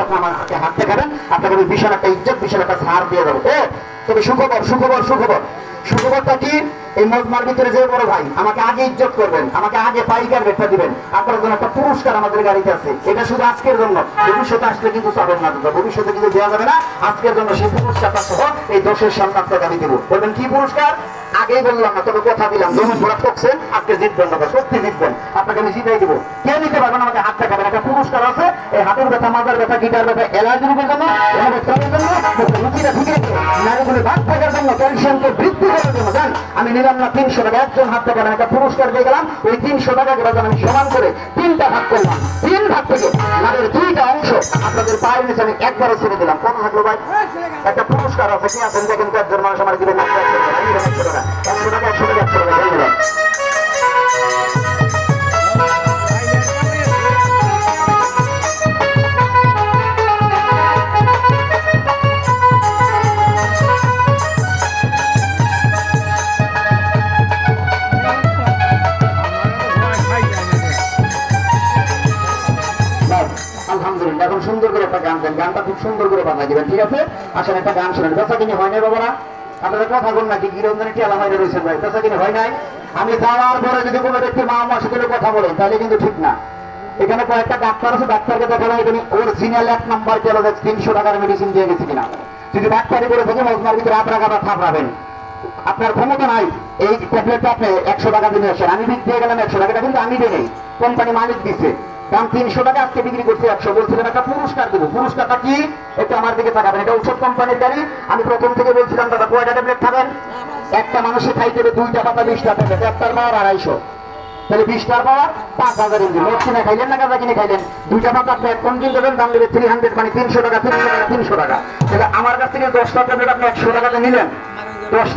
আপনি আমাকে হাত দেখাবেন, আপনাকে আমি বিশাল একটা ইজ্জত, বিশাল একটা ছাড় দিয়ে দেবো। তবে সুখবর সুখবর সুখবর, সুখবরটা কি? এই মজমার ভিতরে যে বড় ভাই আমাকে আগে ইজ্জত করবেন, আমাকে আগে পাইকার রেটটা দিবেন, আপনার জন্য একটা পুরস্কার আমাদের গাড়িতে আছে। এটা শুধু আজকের জন্য, ভবিষ্যতে আসলে কিন্তু পাবেন না, ভবিষ্যতে কিন্তু দেওয়া যাবে না। আজকের জন্য সেই পুরস্কারটা সহ এই দোষের সামনে আপনাকে আমি দেবো। বলবেন কি পুরস্কার? আগেই বললাম না, তবে কথা দিলাম, যখন ঘোরা ঠকছেন আজকে জিতবেন না, সত্যি জিতবেন, আপনাকে আমি জিতাই দেবো। কে নিতে পারবেন? আমাকে হাত দেখাবেন। একটা পুরস্কার আছে, এই হাতের ব্যথা, মাজার ব্যথা, গিটার ব্যথা, অ্যালার্জির জন্য, রুচিটা ঢুকে নারীগুলি ভাগ থাকার জন্য, ক্যালসিয়ামকে বৃদ্ধি করার জন্য। জান আমি নিলাম না 300 টাকা, একজন হাত দেখাবেন, একটা পুরস্কার দিয়ে গেলাম। ওই 300 টাকাকে আমি সমান করে 3টা ভাগ করলাম। 3 ভাগ থেকে নারীর 2টা অংশ আপনাদের পায়ের নিচে আমি একবারে ছেড়ে দিলাম। কত থাকলো ভাই? একটা পুরস্কার আছে, কি আছেন দেখেন, একজন মানুষ আমার দিবেন 100 টাকা, 100 টাকা, 100 টাকা, 100 টাকা, 100 টাকা, ধন্যবাদ। আলহামদুলিল্লাহ, এখন সুন্দর করে একটা গান দেন, গানটা খুব সুন্দর করে বানাই দিবেন, ঠিক আছে? আসলে একটা গান শোনেন। বেচা কিনে হয় নাই বাবারা? আপনাদের কথা বল নাকি গিরঞ্জনে কি আলামাইরা রয়েছেন ভাই? বেচা কিনে হয় নাই? আমি যাওয়ার পরে যদি কোনো ব্যক্তি মা আমার সাথে কথা বলেন তাহলে কিন্তু ঠিক না। এখানে কয়েকটা ডাক্তার আছে, ডাক্তারকে দেখালাম, এখানে অরিজিনাল 1 নাম্বার কেলো 300 টাকার মেডিসিন দিয়ে গেছি কিনা। যদি ডাক্তারি করে থাকে মজমার ভিতরে আপনার কাটা থাপড়াবেন, আপনার ক্ষমতা নাই। এই ট্যাবলেটটা আপনি 100 টাকা দিয়ে আসেন, আমি দিয়ে গেলাম 100 টাকাটা কিন্তু আমি দিই, কোম্পানি মালিক দিচ্ছে। দাম 300 টাকা, আজকে বিক্রি করছে 100। বলছিলেন একটা পুরস্কার দেবো। পুরস্কারটা কি? একটু আমার দিকে তাকাবেন। এটা ঔষধ কোম্পানির গাড়ি। আমি প্রথম থেকে বলছিলাম দাদা কয়টা ট্যাবলেট খাবেন? একটা মানুষে খাইতে হবে 2টা পাতা 20টা ট্যাবলেট, একটার পাওয়ার 250, তাহলে 20টার পাওয়ার 5000 ইঞ্চি। মোট কিনে খাইলেন না গাঁজা কিনে খাইলেন? 2টা পাতা আপনি 1 কোন দেবেন, দাম দেবে 300, মানে 300 টাকা, 300 টাকা, 300 টাকা। তাহলে আমার কাছ থেকে 10টা ট্যাবলেট আপনি 100 টাকাতে নিলেন, 10